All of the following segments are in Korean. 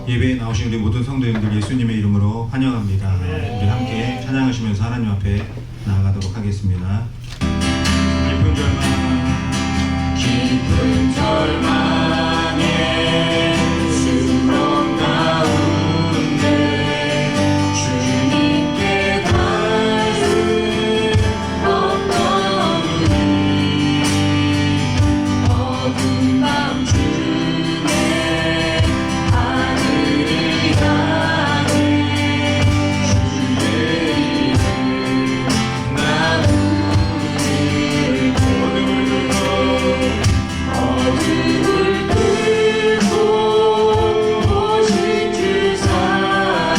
예배에 나오신 우리 모든 성도님들 예수님의 이름으로 환영합니다. 우리 함께 찬양하시면서 하나님 앞에 나아가도록 하겠습니다. 깊은 절망에 수렁 가운데 주님께 가슴 엎어놓으니 어두운 밤 중에 하늘을 향해 주의 이름 어둠을 뚫고 오신 주 사랑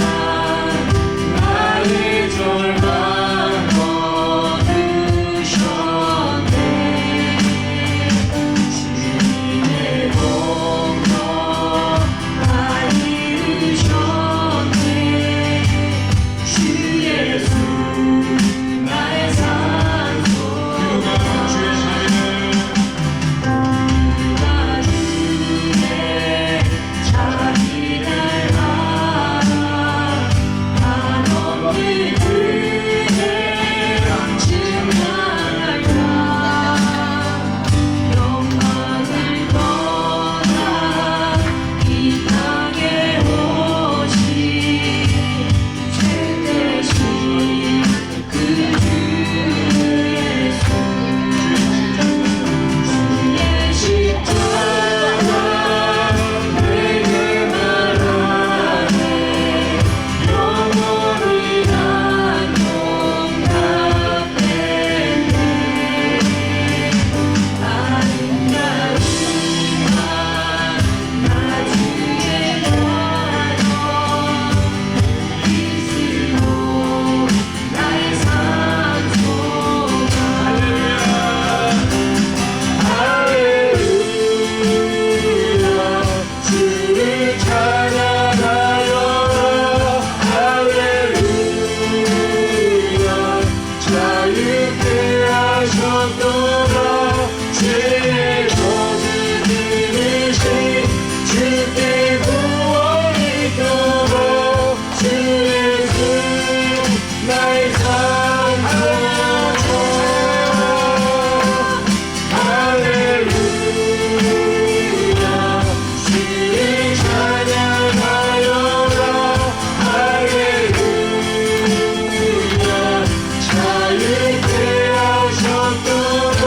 나의 절망 거두셨네 주님의 공로 다 이루셨네 주 예수 나의 산소 그가 주의 자비를 알아 한없는 그의 증명할까 영광을 떠나 이 땅에 오신 죄 대신 그 주 예수 주의 십자가 내게 말하네 영원히 난 용납했네 아름다운 나 주의 영광 있으로 나의 산소가 할렐루야 주를 찬양하여라 할렐루야 자유케 하셨도다 죄의 젖을 들으신 주께 구원이 있도록 주 예수 나의 산소자 할렐루야 주를 찬양하여라 할렐루야 자유케 하셨도다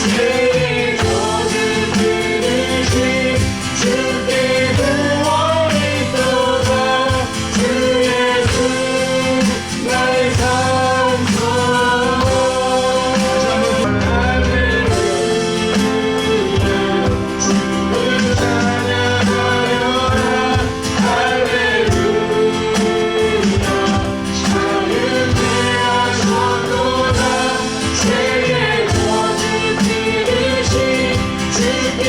죄의 젖을 들으신 주께 구원이 있도다 주 예수 나의 산소자 주를 찬양하여라 할렐루야 자유케 하셨도다 죄의 젖을 들으신 주께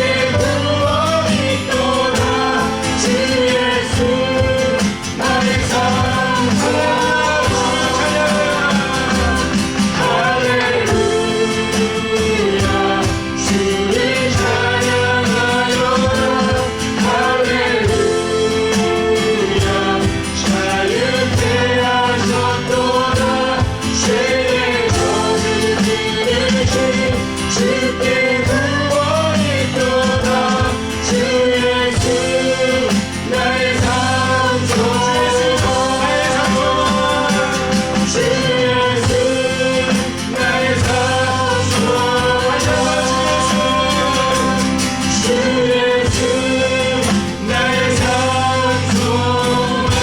구원이 있도다 주 예수 나의 산소자 할렐루야 주를 찬양하여라 할렐루야 자유케 하셨도다 죄의 젖을 들으신 주께 구원이 있도다 주 예수 나의 산소자 주 예수 나의 산소자 주 예수 나의 산소자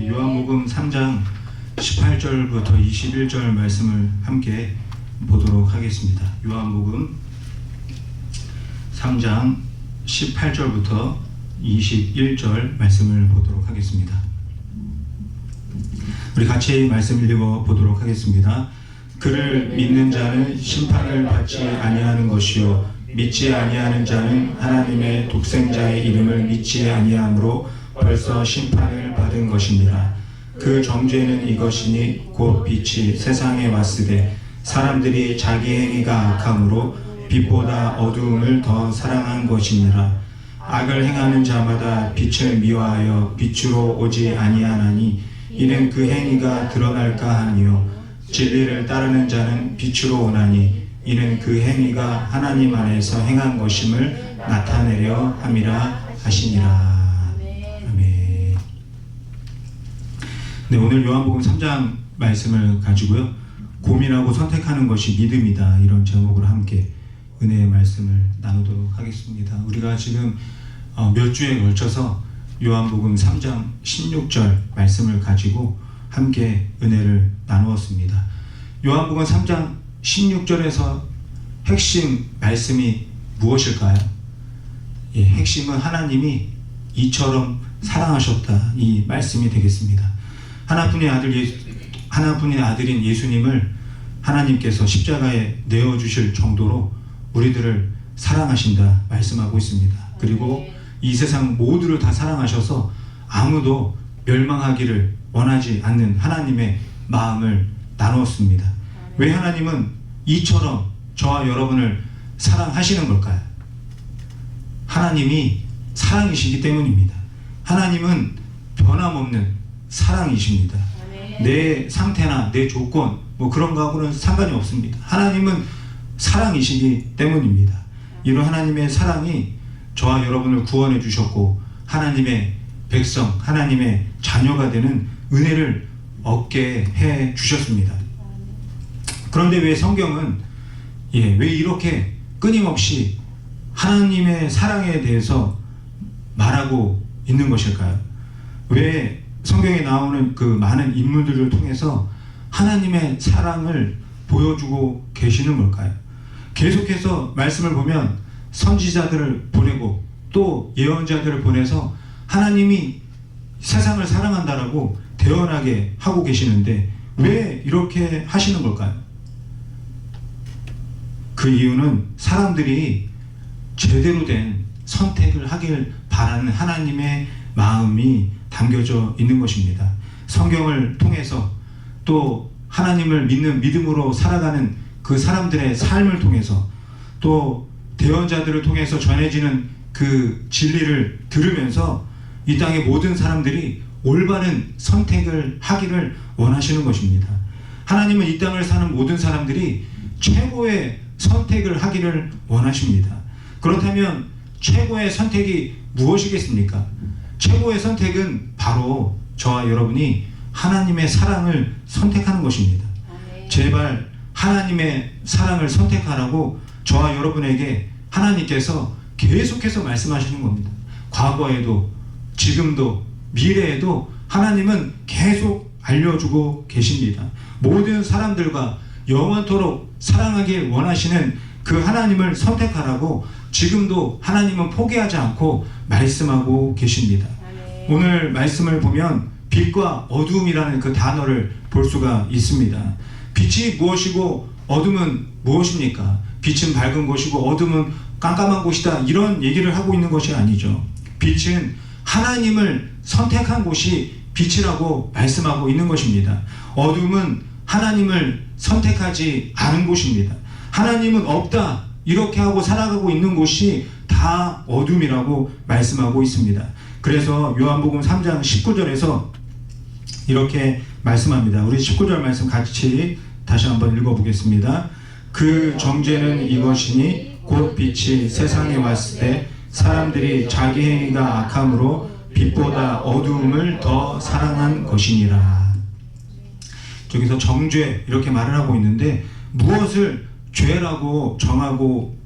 요한복음 3장 18절부터 21절 말씀을 함께 보도록 하겠습니다. 요한복음 3장 18절부터 21절 말씀을 보도록 하겠습니다. 우리 같이 말씀 읽어 보도록 하겠습니다. 그를 믿는 자는 심판을 받지 아니하는 것이요 믿지 아니하는 자는 하나님의 독생자의 이름을 믿지 아니하므로 벌써 심판을 받은 것이니라. 그 정죄는 이것이니 곧 빛이 세상에 왔으되 사람들이 자기 행위가 악함으로 빛보다 어두움을 더 사랑한 것이니라. 악을 행하는 자마다 빛을 미워하여 빛으로 오지 아니하나니 이는 그 행위가 드러날까 함이요 진리를 따르는 자는 빛으로 오나니 이는 그 행위가 하나님 안에서 행한 것임을 나타내려 함이라 하시니라. 아멘. 네, 오늘 요한복음 3장 말씀을 가지고요, 고민하고 선택하는 것이 믿음이다, 이런 제목으로 함께 은혜의 말씀을 나누도록 하겠습니다. 우리가 지금 몇 주에 걸쳐서 요한복음 3장 16절 말씀을 가지고 함께 은혜를 나누었습니다. 요한복음 3장 16절에서 핵심 말씀이 무엇일까요? 예, 핵심은 하나님이 이처럼 사랑하셨다, 이 말씀이 되겠습니다. 하나뿐인 아들인 예수님을 하나님께서 십자가에 내어주실 정도로 우리들을 사랑하신다 말씀하고 있습니다. 그리고 이 세상 모두를 다 사랑하셔서 아무도 멸망하기를 원하지 않는 하나님의 마음을 나누었습니다. 왜 하나님은 이처럼 저와 여러분을 사랑하시는 걸까요? 하나님이 사랑이시기 때문입니다. 하나님은 변함없는 사랑이십니다. 내 상태나 내 조건 뭐 그런 거하고는 상관이 없습니다. 하나님은 사랑이시기 때문입니다. 이런 하나님의 사랑이 저와 여러분을 구원해 주셨고 하나님의 백성, 하나님의 자녀가 되는 은혜를 얻게 해 주셨습니다. 그런데 왜 성경은 왜 이렇게 끊임없이 하나님의 사랑에 대해서 말하고 있는 것일까요? 왜 성경에 나오는 그 많은 인물들을 통해서 하나님의 사랑을 보여주고 계시는 걸까요? 계속해서 말씀을 보면 선지자들을 보내고 또 예언자들을 보내서 하나님이 세상을 사랑한다라고 대언하게 하고 계시는데 왜 이렇게 하시는 걸까요? 그 이유는 사람들이 제대로 된 선택을 하길 바라는 하나님의 마음이 담겨져 있는 것입니다. 성경을 통해서 또 하나님을 믿는 믿음으로 살아가는 그 사람들의 삶을 통해서 또 대언자들을 통해서 전해지는 그 진리를 들으면서 이 땅의 모든 사람들이 올바른 선택을 하기를 원하시는 것입니다. 하나님은 이 땅을 사는 모든 사람들이 최고의 선택을 하기를 원하십니다. 그렇다면 최고의 선택이 무엇이겠습니까? 최고의 선택은 바로 저와 여러분이 하나님의 사랑을 선택하는 것입니다. 제발 하나님의 사랑을 선택하라고 저와 여러분에게 하나님께서 계속해서 말씀하시는 겁니다. 과거에도 지금도 미래에도 하나님은 계속 알려주고 계십니다. 모든 사람들과 영원토록 사랑하길 원하시는 그 하나님을 선택하라고 지금도 하나님은 포기하지 않고 말씀하고 계십니다. 오늘 말씀을 보면 빛과 어두움이라는 그 단어를 볼 수가 있습니다. 빛이 무엇이고 어둠은 무엇입니까? 빛은 밝은 곳이고 어둠은 깜깜한 곳이다, 이런 얘기를 하고 있는 것이 아니죠. 빛은 하나님을 선택한 곳이 빛이라고 말씀하고 있는 것입니다. 어둠은 하나님을 선택하지 않은 곳입니다. 하나님은 없다 이렇게 하고 살아가고 있는 곳이 다 어둠이라고 말씀하고 있습니다. 그래서 요한복음 3장 19절에서 이렇게 말씀합니다. 우리 19절 말씀 같이 다시 한번 읽어보겠습니다. 그 정죄는 이것이니 곧 빛이 세상에 왔을 때 사람들이 자기 행위가 악함으로 빛보다 어두움을 더 사랑한 것이니라. 저기서 정죄 이렇게 말을 하고 있는데 무엇을 죄라고 정하고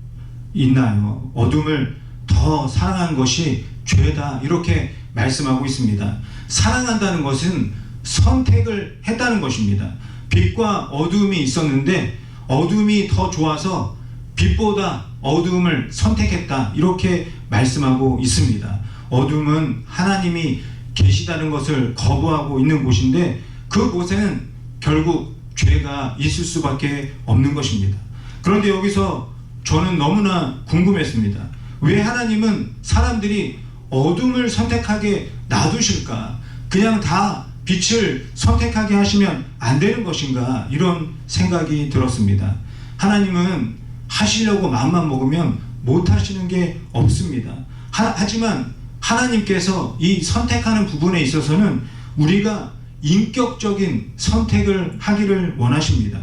있나요? 어둠을 더 사랑한 것이 죄다 이렇게 말씀하고 있습니다. 사랑한다는 것은 선택을 했다는 것입니다. 빛과 어두움이 있었는데 어둠이 더 좋아서 빛보다 어두움을 선택했다 이렇게 말씀하고 있습니다. 어둠은 하나님이 계시다는 것을 거부하고 있는 곳인데 그곳에는 결국 죄가 있을 수밖에 없는 것입니다. 그런데 여기서 저는 너무나 궁금했습니다. 왜 하나님은 사람들이 어둠을 선택하게 놔두실까? 그냥 다 빛을 선택하게 하시면 안 되는 것인가? 이런 생각이 들었습니다. 하나님은 하시려고 마음만 먹으면 못 하시는 게 없습니다. 하지만 하나님께서 이 선택하는 부분에 있어서는 우리가 인격적인 선택을 하기를 원하십니다.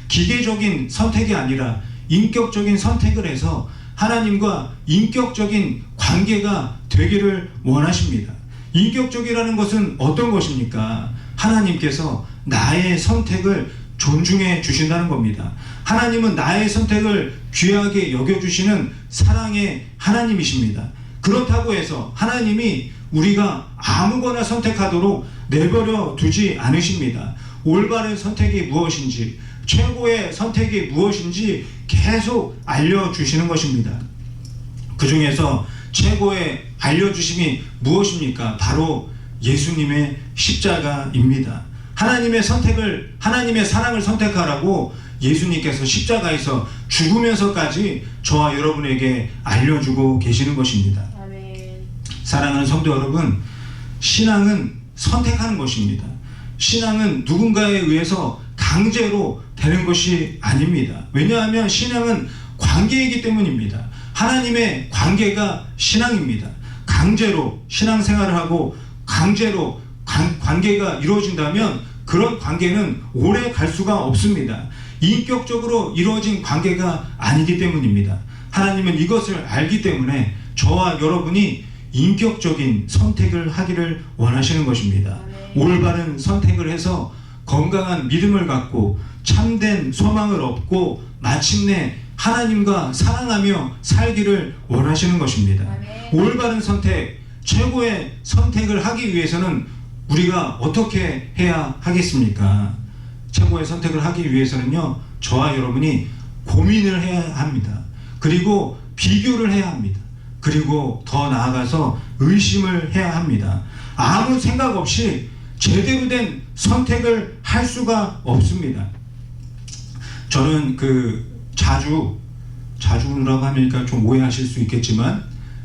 기계적인 선택이 아니라 인격적인 선택을 해서 하나님과 인격적인 관계가 되기를 원하십니다. 인격적이라는 것은 어떤 것입니까? 하나님께서 나의 선택을 존중해 주신다는 겁니다. 하나님은 나의 선택을 귀하게 여겨주시는 사랑의 하나님이십니다. 그렇다고 해서 하나님이 우리가 아무거나 선택하도록 내버려 두지 않으십니다. 올바른 선택이 무엇인지, 최고의 선택이 무엇인지 계속 알려주시는 것입니다. 그 중에서 최고의 알려주심이 무엇입니까? 바로 예수님의 십자가입니다. 하나님의 사랑을 선택하라고 예수님께서 십자가에서 죽으면서까지 저와 여러분에게 알려주고 계시는 것입니다. 아멘. 사랑하는 성도 여러분, 신앙은 선택하는 것입니다. 신앙은 누군가에 의해서 강제로 되는 것이 아닙니다. 왜냐하면 신앙은 관계이기 때문입니다. 하나님의 관계가 신앙입니다. 강제로 신앙생활을 하고 강제로 관계가 이루어진다면 그런 관계는 오래 갈 수가 없습니다. 인격적으로 이루어진 관계가 아니기 때문입니다. 하나님은 이것을 알기 때문에 저와 여러분이 인격적인 선택을 하기를 원하시는 것입니다. 올바른 선택을 해서 건강한 믿음을 갖고 참된 소망을 얻고 마침내 하나님과 사랑하며 살기를 원하시는 것입니다. 올바른 선택, 최고의 선택을 하기 위해서는 우리가 어떻게 해야 하겠습니까? 최고의 선택을 하기 위해서는요, 저와 여러분이 고민을 해야 합니다. 그리고 비교를 해야 합니다. 그리고 더 나아가서 의심을 해야 합니다. 아무 생각 없이 제대로 된 선택을 할 수가 없습니다. 저는 자주라고 하니까 좀 오해하실 수 있겠지만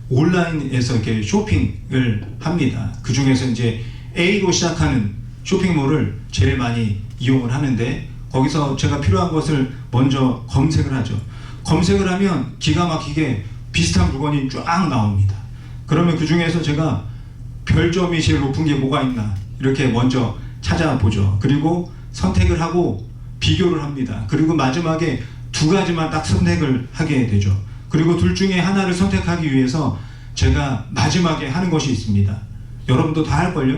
온라인에서 이렇게 쇼핑을 합니다. 그 중에서 이제 A로 시작하는 쇼핑몰을 제일 많이 이용을 하는데 거기서 제가 필요한 것을 먼저 검색을 하죠. 검색을 하면 기가 막히게 비슷한 물건이 쫙 나옵니다. 그러면 그 중에서 제가 별점이 제일 높은 게 뭐가 있나 이렇게 먼저 찾아보죠. 그리고 선택을 하고 비교를 합니다. 그리고 마지막에 두 가지만 딱 선택을 하게 되죠. 그리고 둘 중에 하나를 선택하기 위해서 제가 마지막에 하는 것이 있습니다. 여러분도 다 할걸요?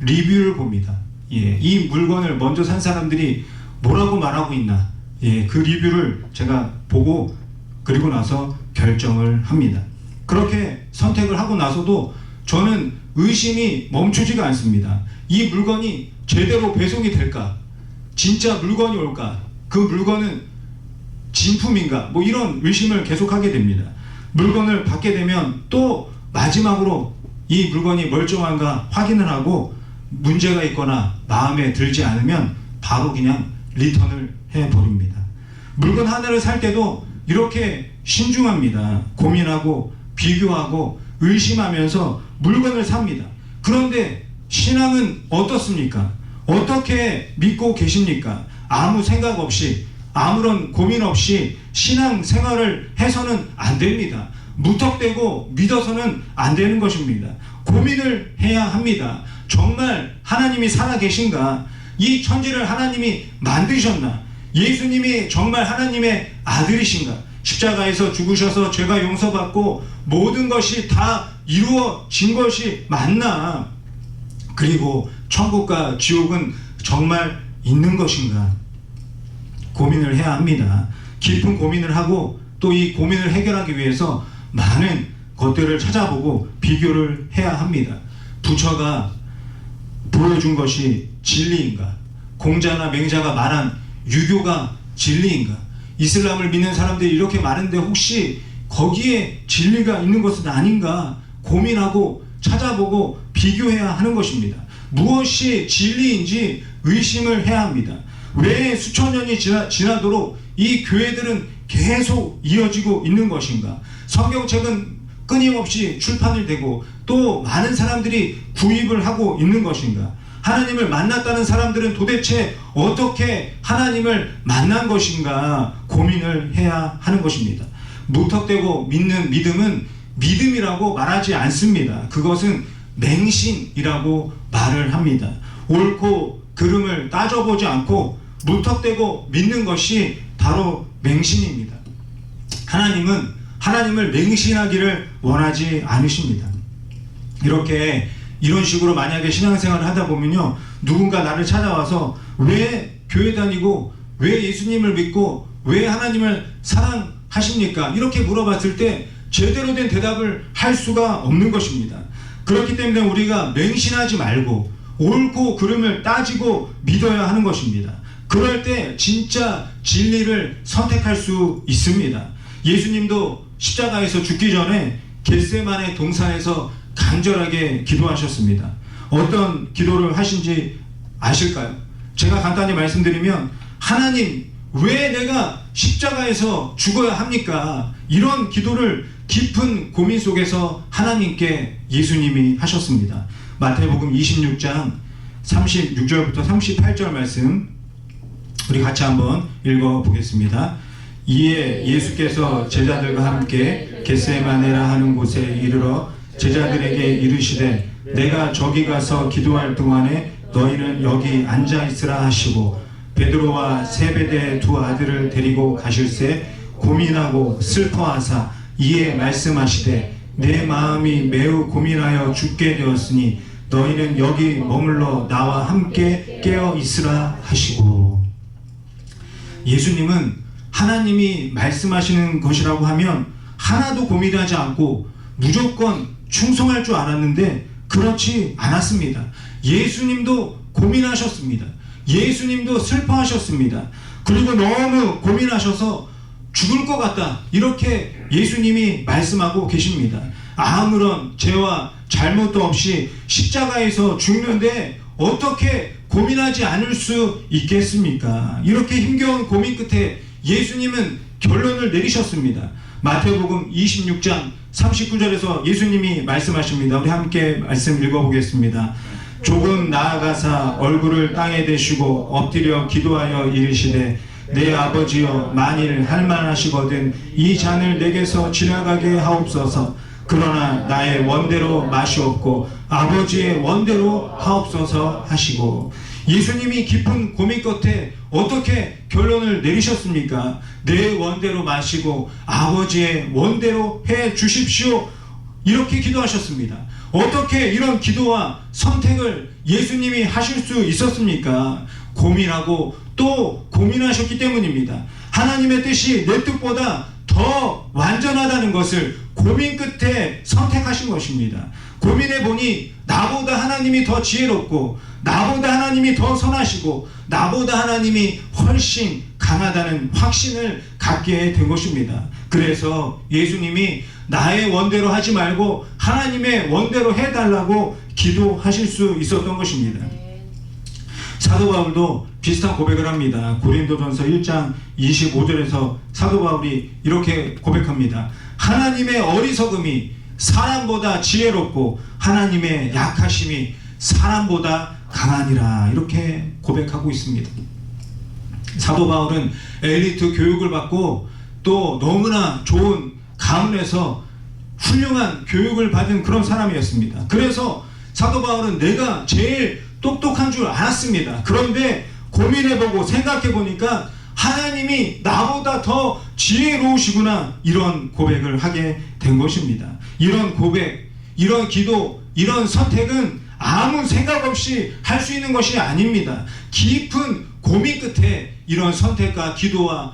리뷰를 봅니다. 이 물건을 먼저 산 사람들이 뭐라고 말하고 있나, 그 리뷰를 제가 보고 그리고 나서 결정을 합니다. 그렇게 선택을 하고 나서도 저는 의심이 멈추지가 않습니다. 이 물건이 제대로 배송이 될까? 진짜 물건이 올까? 그 물건은 진품인가? 뭐 이런 의심을 계속하게 됩니다. 물건을 받게 되면 또 마지막으로 이 물건이 멀쩡한가 확인을 하고 문제가 있거나 마음에 들지 않으면 바로 그냥 리턴을 해버립니다. 물건 하나를 살 때도 이렇게 신중합니다. 고민하고 비교하고 의심하면서 물건을 삽니다. 그런데 신앙은 어떻습니까? 어떻게 믿고 계십니까? 아무 생각 없이 아무런 고민 없이 신앙 생활을 해서는 안 됩니다. 무턱대고 믿어서는 안 되는 것입니다. 고민을 해야 합니다. 정말 하나님이 살아계신가? 이 천지를 하나님이 만드셨나? 예수님이 정말 하나님의 아들이신가? 십자가에서 죽으셔서 죄가 용서받고 모든 것이 다 이루어진 것이 맞나? 그리고 천국과 지옥은 정말 있는 것인가? 고민을 해야 합니다. 깊은 고민을 하고 또 이 고민을 해결하기 위해서 많은 것들을 찾아보고 비교를 해야 합니다. 부처가 보여준 것이 진리인가? 공자나 맹자가 말한 유교가 진리인가? 이슬람을 믿는 사람들이 이렇게 많은데 혹시 거기에 진리가 있는 것은 아닌가? 고민하고 찾아보고 비교해야 하는 것입니다. 무엇이 진리인지 의심을 해야 합니다. 왜 수천 년이 지나도록 이 교회들은 계속 이어지고 있는 것인가? 성경책은 끊임없이 출판을 되고 또 많은 사람들이 구입을 하고 있는 것인가? 하나님을 만났다는 사람들은 도대체 어떻게 하나님을 만난 것인가 고민을 해야 하는 것입니다. 무턱대고 믿는 믿음은 믿음이라고 말하지 않습니다. 그것은 맹신이라고 말을 합니다. 옳고 그름을 따져보지 않고 무턱대고 믿는 것이 바로 맹신입니다. 하나님은 하나님을 맹신하기를 원하지 않으십니다. 이런 식으로 만약에 신앙생활을 하다 보면요, 누군가 나를 찾아와서 왜 교회 다니고 왜 예수님을 믿고 왜 하나님을 사랑하십니까? 이렇게 물어봤을 때 제대로 된 대답을 할 수가 없는 것입니다. 그렇기 때문에 우리가 맹신하지 말고 옳고 그름을 따지고 믿어야 하는 것입니다. 그럴 때 진짜 진리를 선택할 수 있습니다. 예수님도 십자가에서 죽기 전에 겟세마네 동산에서 간절하게 기도하셨습니다. 어떤 기도를 하신지 아실까요? 제가 간단히 말씀드리면, 하나님, 왜 내가 십자가에서 죽어야 합니까? 이런 기도를 깊은 고민 속에서 하나님께 예수님이 하셨습니다. 마태복음 26장 36절부터 38절 말씀 우리 같이 한번 읽어보겠습니다. 이에 예수께서 제자들과 함께 겟세마네라 하는 곳에 이르러 제자들에게 이르시되 내가 저기 가서 기도할 동안에 너희는 여기 앉아 있으라 하시고 베드로와 세베대의 두 아들을 데리고 가실새 고민하고 슬퍼하사 이에 말씀하시되 내 마음이 매우 고민하여 죽게 되었으니 너희는 여기 머물러 나와 함께 깨어 있으라 하시고. 예수님은 하나님이 말씀하시는 것이라고 하면 하나도 고민하지 않고 무조건 충성할 줄 알았는데 그렇지 않았습니다. 예수님도 고민하셨습니다. 예수님도 슬퍼하셨습니다. 그리고 너무 고민하셔서 죽을 것 같다, 이렇게 예수님이 말씀하고 계십니다. 아무런 죄와 잘못도 없이 십자가에서 죽는데 어떻게 고민하지 않을 수 있겠습니까? 이렇게 힘겨운 고민 끝에 예수님은 결론을 내리셨습니다. 마태복음 26장 39절에서 예수님이 말씀하십니다. 우리 함께 말씀 읽어보겠습니다. 조금 나아가사 얼굴을 땅에 대시고 엎드려 기도하여 이르시되 내 아버지여, 만일 할만하시거든 이 잔을 내게서 지나가게 하옵소서. 그러나 나의 원대로 마시옵고 아버지의 원대로 하옵소서 하시고. 예수님이 깊은 고민 끝에 어떻게 결론을 내리셨습니까? 내 원대로 마시고 아버지의 원대로 해 주십시오, 이렇게 기도하셨습니다. 어떻게 이런 기도와 선택을 예수님이 하실 수 있었습니까? 고민하고 또 고민하셨기 때문입니다. 하나님의 뜻이 내 뜻보다 더 완전하다는 것을 고민 끝에 선택하신 것입니다. 고민해 보니 나보다 하나님이 더 지혜롭고 나보다 하나님이 더 선하시고 나보다 하나님이 훨씬 강하다는 확신을 갖게 된 것입니다. 그래서 예수님이 나의 원대로 하지 말고 하나님의 원대로 해달라고 기도하실 수 있었던 것입니다. 사도 바울도 비슷한 고백을 합니다. 고린도전서 1장 25절에서 사도 바울이 이렇게 고백합니다. 하나님의 어리석음이 사람보다 지혜롭고 하나님의 약하심이 사람보다 강하니라, 이렇게 고백하고 있습니다. 사도 바울은 엘리트 교육을 받고 또 너무나 좋은 가문에서 훌륭한 교육을 받은 그런 사람이었습니다. 그래서 사도 바울은 내가 제일 똑똑한 줄 알았습니다. 그런데 고민해보고 생각해보니까 하나님이 나보다 더 지혜로우시구나, 이런 고백을 하게 된 것입니다. 이런 고백, 이런 기도, 이런 선택은 아무 생각 없이 할 수 있는 것이 아닙니다. 깊은 고민 끝에 이런 선택과 기도와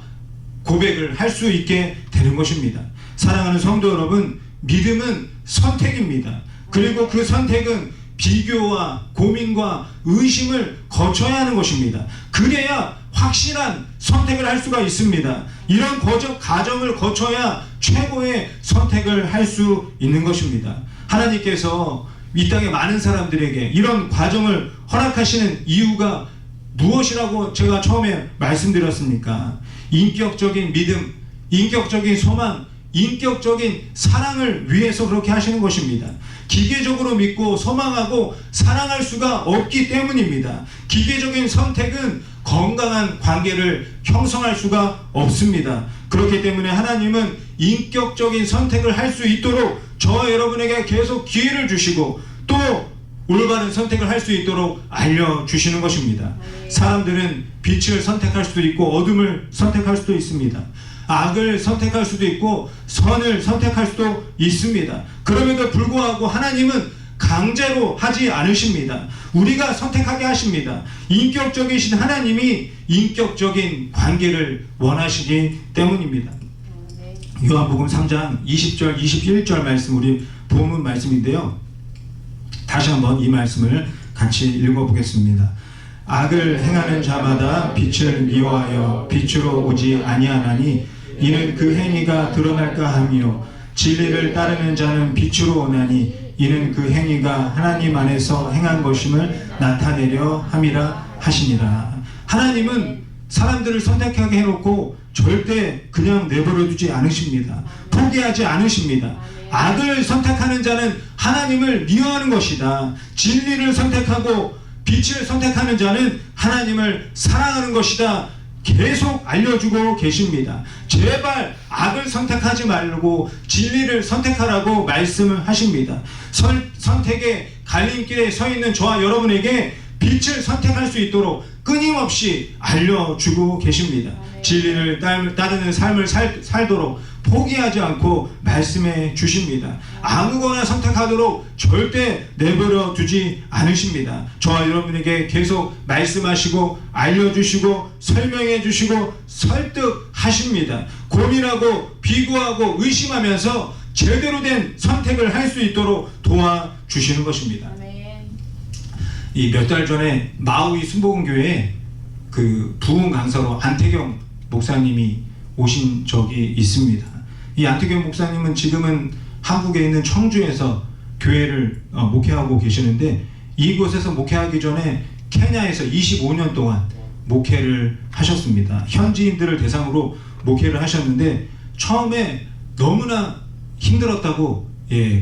고백을 할 수 있게 되는 것입니다. 사랑하는 성도 여러분, 믿음은 선택입니다. 그리고 그 선택은 비교와 고민과 의심을 거쳐야 하는 것입니다. 그래야 확실한 선택을 할 수가 있습니다. 이런 과정을 거쳐야 최고의 선택을 할 수 있는 것입니다. 하나님께서 이 땅의 많은 사람들에게 이런 과정을 허락하시는 이유가 무엇이라고 제가 처음에 말씀드렸습니까? 인격적인 믿음, 인격적인 소망, 인격적인 사랑을 위해서 그렇게 하시는 것입니다. 기계적으로 믿고 소망하고 사랑할 수가 없기 때문입니다. 기계적인 선택은 건강한 관계를 형성할 수가 없습니다. 그렇기 때문에 하나님은 인격적인 선택을 할 수 있도록 저와 여러분에게 계속 기회를 주시고 또 올바른 선택을 할 수 있도록 알려주시는 것입니다. 사람들은 빛을 선택할 수도 있고 어둠을 선택할 수도 있습니다. 악을 선택할 수도 있고 선을 선택할 수도 있습니다. 그럼에도 불구하고 하나님은 강제로 하지 않으십니다. 우리가 선택하게 하십니다. 인격적이신 하나님이 인격적인 관계를 원하시기 때문입니다. 요한복음 3장 20절 21절 말씀 우리 본문 말씀인데요. 다시 한번 이 말씀을 같이 읽어보겠습니다. 악을 행하는 자마다 빛을 미워하여 빛으로 오지 아니하나니 이는 그 행위가 드러날까 하며 진리를 따르는 자는 빛으로 오나니 이는 그 행위가 하나님 안에서 행한 것임을 나타내려 함이라 하시니라. 하나님은 사람들을 선택하게 해놓고 절대 그냥 내버려 두지 않으십니다. 포기하지 않으십니다. 악을 선택하는 자는 하나님을 미워하는 것이다. 진리를 선택하고 빛을 선택하는 자는 하나님을 사랑하는 것이다. 계속 알려주고 계십니다. 제발 악을 선택하지 말고 진리를 선택하라고 말씀을 하십니다. 선택의 갈림길에 서 있는 저와 여러분에게 빛을 선택할 수 있도록 끊임없이 알려주고 계십니다. 진리를 따르는 삶을 살도록 포기하지 않고 말씀해 주십니다. 아무거나 선택하도록 절대 내버려 두지 않으십니다. 저와 여러분에게 계속 말씀하시고 알려주시고 설명해 주시고 설득하십니다. 고민하고 비교하고 의심하면서 제대로 된 선택을 할 수 있도록 도와주시는 것입니다. 이 몇 달 전에 마우이 순복음교회에 그 부흥 강사로 안태경 목사님이 오신 적이 있습니다. 이 안태경 목사님은 지금은 한국에 있는 청주에서 교회를 목회하고 계시는데 이곳에서 목회하기 전에 케냐에서 25년 동안 목회를 하셨습니다. 현지인들을 대상으로 목회를 하셨는데 처음에 너무나 힘들었다고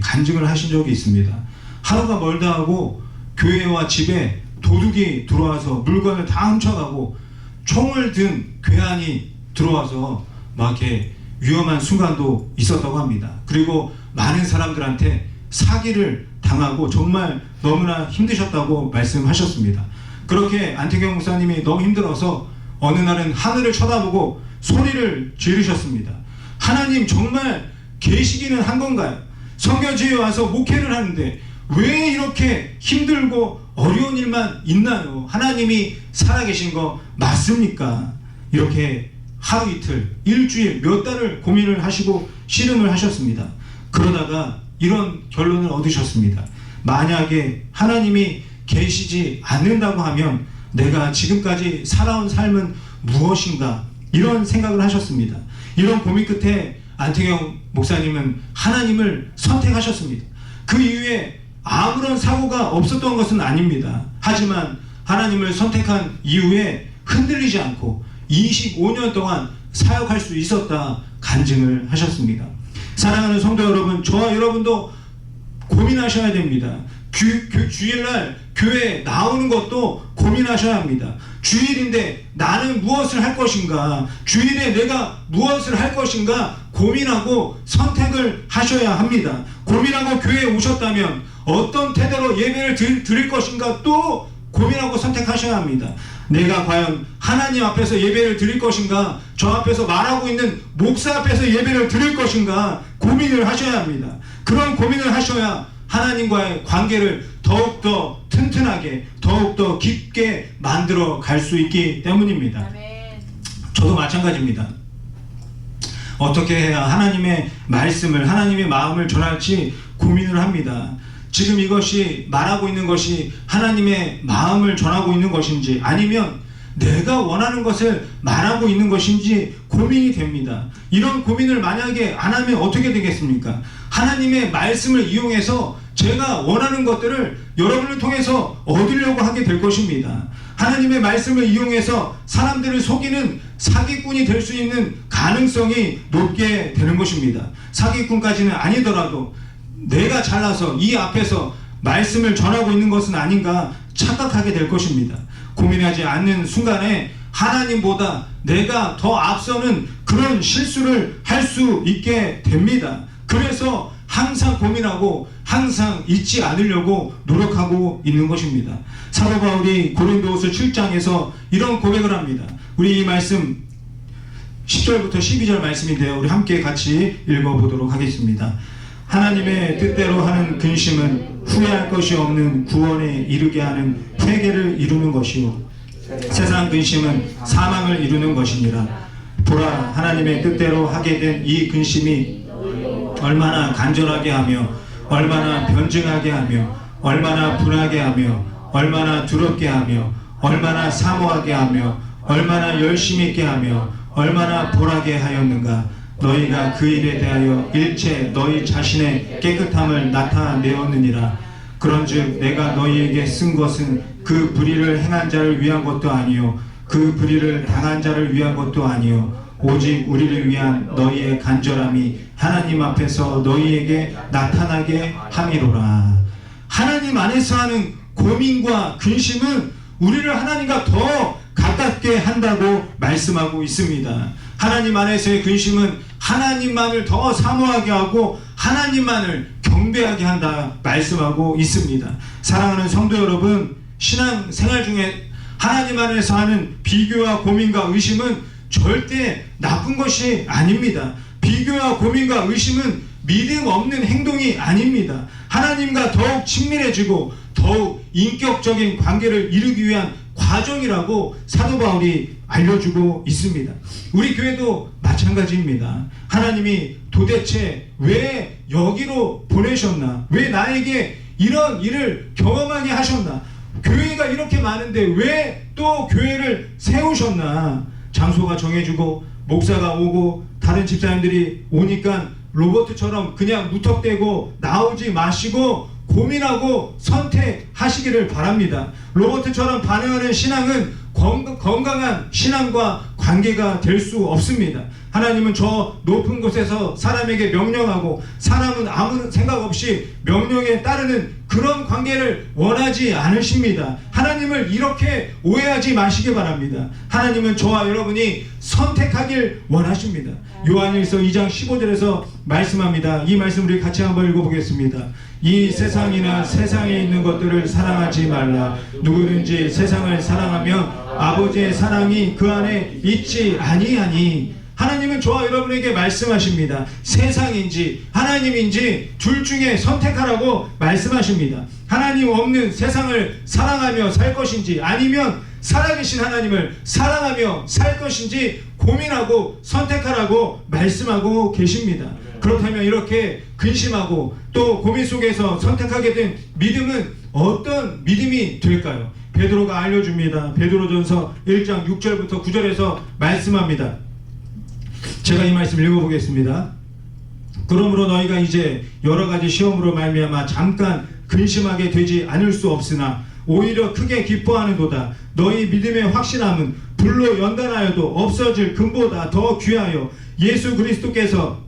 간증을 하신 적이 있습니다. 하루가 멀다 하고 교회와 집에 도둑이 들어와서 물건을 다 훔쳐가고 총을 든 괴한이 들어와서 막 이렇게 위험한 순간도 있었다고 합니다. 그리고 많은 사람들한테 사기를 당하고 정말 너무나 힘드셨다고 말씀하셨습니다. 그렇게 안태경 목사님이 너무 힘들어서 어느 날은 하늘을 쳐다보고 소리를 지르셨습니다. 하나님 정말 계시기는 한 건가요? 성교지에 와서 목회를 하는데 왜 이렇게 힘들고 어려운 일만 있나요? 하나님이 살아계신 거 맞습니까? 이렇게 하루 이틀, 일주일, 몇 달을 고민을 하시고 씨름을 하셨습니다. 그러다가 이런 결론을 얻으셨습니다. 만약에 하나님이 계시지 않는다고 하면 내가 지금까지 살아온 삶은 무엇인가? 이런 생각을 하셨습니다. 이런 고민 끝에 안태경 목사님은 하나님을 선택하셨습니다. 그 이후에 아무런 사고가 없었던 것은 아닙니다. 하지만 하나님을 선택한 이후에 흔들리지 않고 25년 동안 사역할 수 있었다 간증을 하셨습니다. 사랑하는 성도 여러분, 저와 여러분도 고민하셔야 됩니다. 주일날 교회에 나오는 것도 고민하셔야 합니다. 주일인데 나는 무엇을 할 것인가? 주일에 내가 무엇을 할 것인가? 고민하고 선택을 하셔야 합니다. 고민하고 교회에 오셨다면 어떤 태도로 예배를 드릴 것인가 또 고민하고 선택하셔야 합니다. 내가 과연 하나님 앞에서 예배를 드릴 것인가? 저 앞에서 말하고 있는 목사 앞에서 예배를 드릴 것인가? 고민을 하셔야 합니다. 그런 고민을 하셔야 하나님과의 관계를 더욱더 튼튼하게 더욱더 깊게 만들어 갈 수 있기 때문입니다. 저도 마찬가지입니다. 어떻게 해야 하나님의 말씀을 하나님의 마음을 전할지 고민을 합니다. 지금 이것이 말하고 있는 것이 하나님의 마음을 전하고 있는 것인지 아니면 내가 원하는 것을 말하고 있는 것인지 고민이 됩니다. 이런 고민을 만약에 안 하면 어떻게 되겠습니까? 하나님의 말씀을 이용해서 제가 원하는 것들을 여러분을 통해서 얻으려고 하게 될 것입니다. 하나님의 말씀을 이용해서 사람들을 속이는 사기꾼이 될 수 있는 가능성이 높게 되는 것입니다. 사기꾼까지는 아니더라도 내가 잘나서 이 앞에서 말씀을 전하고 있는 것은 아닌가 착각하게 될 것입니다. 고민하지 않는 순간에 하나님보다 내가 더 앞서는 그런 실수를 할 수 있게 됩니다. 그래서 항상 고민하고 항상 잊지 않으려고 노력하고 있는 것입니다. 사도 바울이 고린도후서 7장에서 이런 고백을 합니다. 우리 이 말씀 10절부터 12절 말씀인데요. 우리 함께 같이 읽어보도록 하겠습니다. 하나님의 뜻대로 하는 근심은 후회할 것이 없는 구원에 이르게 하는 회개를 이루는 것이요 세상 근심은 사망을 이루는 것이니라. 보라, 하나님의 뜻대로 하게 된 이 근심이 얼마나 간절하게 하며 얼마나 변증하게 하며 얼마나 분하게 하며 얼마나 두렵게 하며 얼마나 사모하게 하며 얼마나 열심히 있게 하며 얼마나 보라게 하였는가. 너희가 그 일에 대하여 일체 너희 자신의 깨끗함을 나타내었느니라. 그런즉 내가 너희에게 쓴 것은 그 불의를 행한 자를 위한 것도 아니요 그 불의를 당한 자를 위한 것도 아니요 오직 우리를 위한 너희의 간절함이 하나님 앞에서 너희에게 나타나게 함이로라. 하나님 안에서 하는 고민과 근심은 우리를 하나님과 더 가깝게 한다고 말씀하고 있습니다. 하나님 안에서의 근심은 하나님만을 더 사모하게 하고 하나님만을 경배하게 한다 말씀하고 있습니다. 사랑하는 성도 여러분, 신앙 생활 중에 하나님 안에서 하는 비교와 고민과 의심은 절대 나쁜 것이 아닙니다. 비교와 고민과 의심은 믿음 없는 행동이 아닙니다. 하나님과 더욱 친밀해지고 더욱 인격적인 관계를 이루기 위한 과정이라고 사도 바울이 알려주고 있습니다. 우리 교회도 마찬가지입니다. 하나님이 도대체 왜 여기로 보내셨나? 왜 나에게 이런 일을 경험하게 하셨나? 교회가 이렇게 많은데 왜 또 교회를 세우셨나? 장소가 정해지고 목사가 오고 다른 집사님들이 오니까 로봇처럼 그냥 무턱대고 나오지 마시고 고민하고 선택하시기를 바랍니다. 로봇처럼 반응하는 신앙은 건강한 신앙과 관계가 될 수 없습니다. 하나님은 저 높은 곳에서 사람에게 명령하고 사람은 아무 생각 없이 명령에 따르는 그런 관계를 원하지 않으십니다. 하나님을 이렇게 오해하지 마시기 바랍니다. 하나님은 저와 여러분이 선택하길 원하십니다. 요한일서 2장 15절에서 말씀합니다. 이 말씀 우리 같이 한번 읽어보겠습니다. 이 세상이나 세상에 있는 것들을 사랑하지 말라. 누구든지 세상을 사랑하면 아버지의 사랑이 그 안에 있지 아니하니. 하나님은 저와 여러분에게 말씀하십니다. 세상인지 하나님인지 둘 중에 선택하라고 말씀하십니다. 하나님 없는 세상을 사랑하며 살 것인지 아니면 살아계신 하나님을 사랑하며 살 것인지 고민하고 선택하라고 말씀하고 계십니다. 그렇다면 이렇게 근심하고 또 고민 속에서 선택하게 된 믿음은 어떤 믿음이 될까요? 베드로가 알려줍니다. 베드로전서 1장 6절부터 9절에서 말씀합니다. 제가 이 말씀 읽어보겠습니다. 그러므로 너희가 이제 여러가지 시험으로 말미암아 잠깐 근심하게 되지 않을 수 없으나 오히려 크게 기뻐하는도다. 너희 믿음의 확신함은 불로 연단하여도 없어질 금보다 더 귀하여 예수 그리스도께서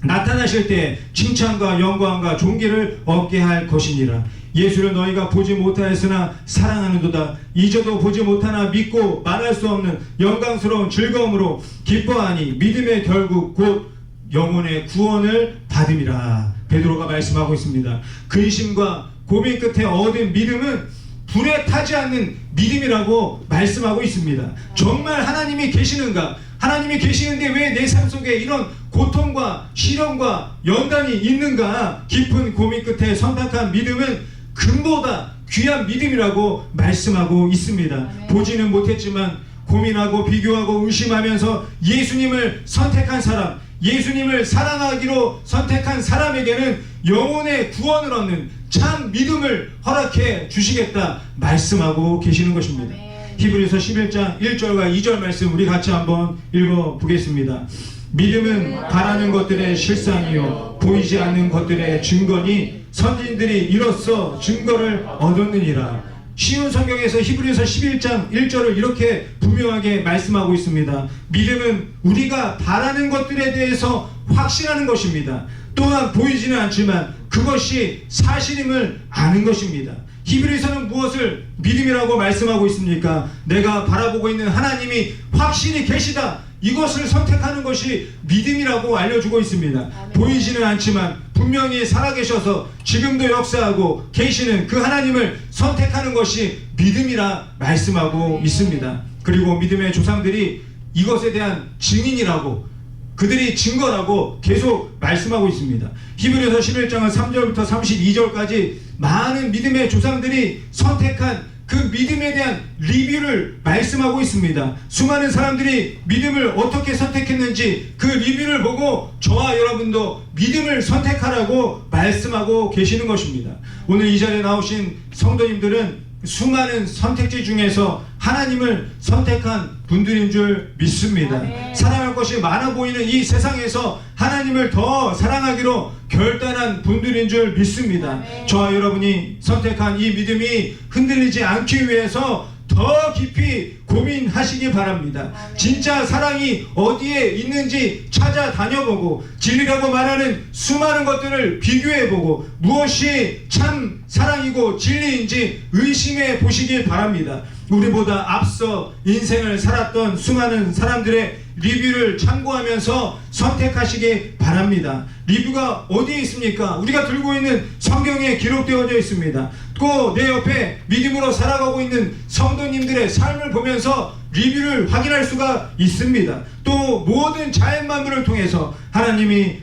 나타나실 때 칭찬과 영광과 존귀를 얻게 할 것이니라. 예수를 너희가 보지 못하였으나 사랑하는도다. 이제도 보지 못하나 믿고 말할 수 없는 영광스러운 즐거움으로 기뻐하니 믿음의 결국 곧 영혼의 구원을 받음이라. 베드로가 말씀하고 있습니다. 근심과 고민 끝에 얻은 믿음은 불에 타지 않는 믿음이라고 말씀하고 있습니다. 정말 하나님이 계시는가? 하나님이 계시는데 왜 내 삶 속에 이런 고통과 시련과 연단이 있는가? 깊은 고민 끝에 선택한 믿음은 금보다 귀한 믿음이라고 말씀하고 있습니다. 보지는 못했지만 고민하고 비교하고 의심하면서 예수님을 선택한 사람, 예수님을 사랑하기로 선택한 사람에게는 영혼의 구원을 얻는 참 믿음을 허락해 주시겠다 말씀하고 계시는 것입니다. 히브리서 11장 1절과 2절 말씀 우리 같이 한번 읽어보겠습니다. 믿음은 바라는 것들의 실상이요 보이지 않는 것들의 증거니 선진들이 이로써 증거를 얻었느니라. 쉬운 성경에서 히브리서 11장 1절을 이렇게 분명하게 말씀하고 있습니다. 믿음은 우리가 바라는 것들에 대해서 확신하는 것입니다. 또한 보이지는 않지만 그것이 사실임을 아는 것입니다. 히브리서는 무엇을 믿음이라고 말씀하고 있습니까? 내가 바라보고 있는 하나님이 확실히 계시다. 이것을 선택하는 것이 믿음이라고 알려주고 있습니다. 아멘. 보이지는 않지만 분명히 살아계셔서 지금도 역사하고 계시는 그 하나님을 선택하는 것이 믿음이라 말씀하고 있습니다. 그리고 믿음의 조상들이 이것에 대한 증인이라고, 그들이 증거라고 계속 말씀하고 있습니다. 히브리서 11장은 3절부터 32절까지 많은 믿음의 조상들이 선택한 그 믿음에 대한 리뷰를 말씀하고 있습니다. 수많은 사람들이 믿음을 어떻게 선택했는지 그 리뷰를 보고 저와 여러분도 믿음을 선택하라고 말씀하고 계시는 것입니다. 오늘 이 자리에 나오신 성도님들은 수많은 선택지 중에서 하나님을 선택한 분들인 줄 믿습니다. 아멘. 사랑할 것이 많아 보이는 이 세상에서 하나님을 더 사랑하기로 결단한 분들인 줄 믿습니다. 아멘. 저와 여러분이 선택한 이 믿음이 흔들리지 않기 위해서 더 깊이 고민하시기 바랍니다. 아멘. 진짜 사랑이 어디에 있는지 찾아다녀보고 진리라고 말하는 수많은 것들을 비교해보고 무엇이 참 사랑이고 진리인지 의심해 보시기 바랍니다. 우리보다 앞서 인생을 살았던 수많은 사람들의 리뷰를 참고하면서 선택하시기 바랍니다. 리뷰가 어디에 있습니까? 우리가 들고 있는 성경에 기록되어져 있습니다. 또 내 옆에 믿음으로 살아가고 있는 성도님들의 삶을 보면서 리뷰를 확인할 수가 있습니다. 또 모든 자연 만물을 통해서 하나님이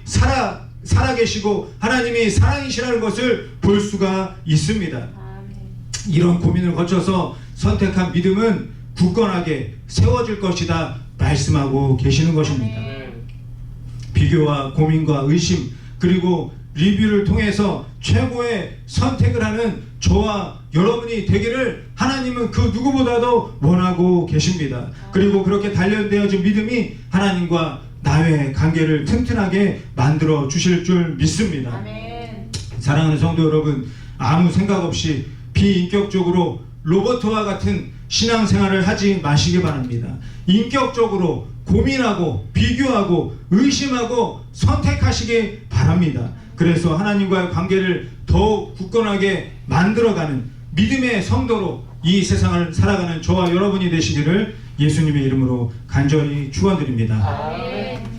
살아계시고 하나님이 사랑이시라는 것을 볼 수가 있습니다. 아멘. 이런 고민을 거쳐서 선택한 믿음은 굳건하게 세워질 것이다 말씀하고 계시는 것입니다. 아멘. 비교와 고민과 의심 그리고 리뷰를 통해서 최고의 선택을 하는 저와 여러분이 되기를 하나님은 그 누구보다도 원하고 계십니다. 그리고 그렇게 단련되어진 믿음이 하나님과 나의 관계를 튼튼하게 만들어 주실 줄 믿습니다. 아멘. 사랑하는 성도 여러분, 아무 생각 없이 비인격적으로 로봇과 같은 신앙생활을 하지 마시기 바랍니다. 인격적으로 고민하고 비교하고 의심하고 선택하시기 바랍니다. 그래서 하나님과의 관계를 더욱 굳건하게 만들어가는 믿음의 성도로 이 세상을 살아가는 저와 여러분이 되시기를 예수님의 이름으로 간절히 축원드립니다. 아멘.